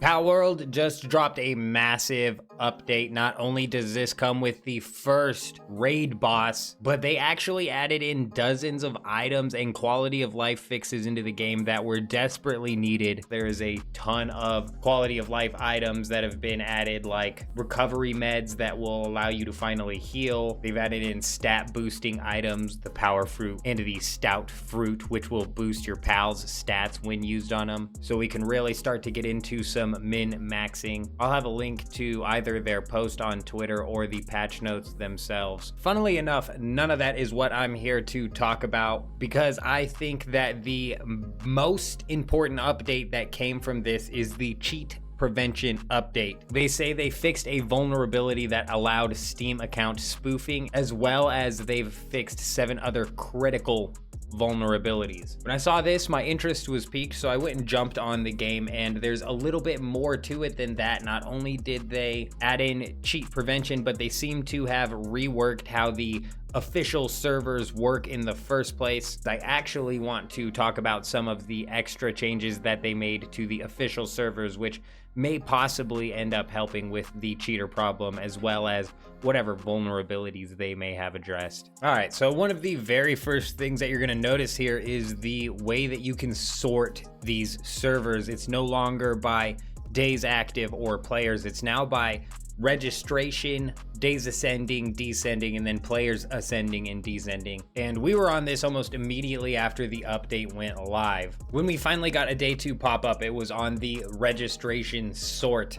Palworld just dropped a massive update. Not only does this come with the first raid boss, but they actually added in dozens of items and quality of life fixes into the game that were desperately needed. There is a ton of quality of life items that have been added, like recovery meds that will allow you to finally heal. They've added in stat boosting items, the power fruit and the stout fruit, which will boost your pals' stats when used on them. So we can really start to get into some min-maxing. I'll have a link to either their post on Twitter or the patch notes themselves. Funnily enough, none of that is what I'm here to talk about, because I think that the most important update that came from this is the cheat prevention update. They say they fixed a vulnerability that allowed Steam account spoofing, as well as they've fixed 7 other critical vulnerabilities. When I saw this, my interest was piqued, so I went and jumped on the game, and there's a little bit more to it than that. Not only did they add in cheat prevention, but they seem to have reworked how the official servers work in the first place. I actually want to talk about some of the extra changes that they made to the official servers, which may possibly end up helping with the cheater problem, as well as whatever vulnerabilities they may have addressed. All right, so one of the very first things that you're gonna notice here is the way that you can sort these servers. It's no longer by days active or players. It's now by registration, days ascending, descending, and then players ascending and descending. And we were on this almost immediately after the update went live. When we finally got a day 2 pop up, it was on the registration sort,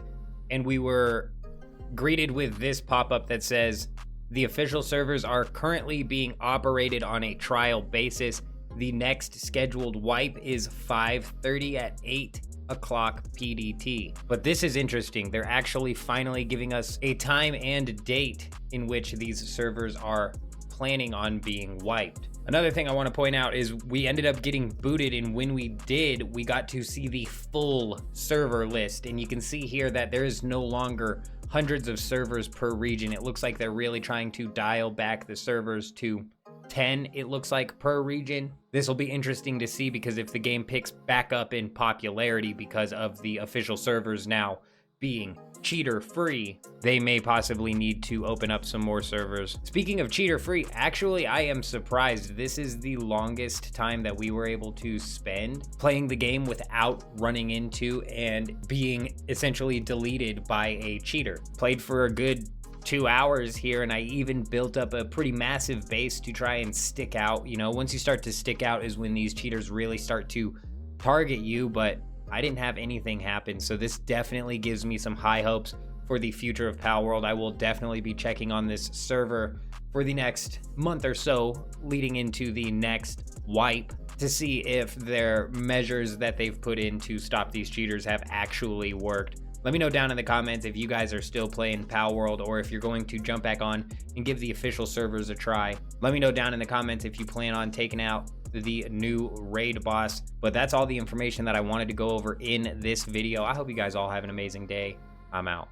and we were greeted with this pop-up that says, the official servers are currently being operated on a trial basis. The next scheduled wipe is 5:30 at 8 o'clock PDT. But this is interesting. They're actually finally giving us a time and date in which these servers are planning on being wiped. Another thing I want to point out is we ended up getting booted, and when we did, we got to see the full server list. And you can see here that there is no longer hundreds of servers per region. It looks like they're really trying to dial back the servers to 10, it looks like, per region. This will be interesting to see, because if the game picks back up in popularity because of the official servers now being cheater free, they may possibly need to open up some more servers. Speaking of cheater free, actually I am surprised. This is the longest time that we were able to spend playing the game without running into and being essentially deleted by a cheater. Played for a good 2 hours here, and I even built up a pretty massive base to try and stick out. You know, once you start to stick out is when these cheaters really start to target you, but I didn't have anything happen. So this definitely gives me some high hopes for the future of Palworld. I will definitely be checking on this server for the next month or so leading into the next wipe to see if their measures that they've put in to stop these cheaters have actually worked. Let me know down in the comments if you guys are still playing Palworld, or if you're going to jump back on and give the official servers a try. Let me know down in the comments if you plan on taking out the new raid boss. But that's all the information that I wanted to go over in this video. I hope you guys all have an amazing day. I'm out.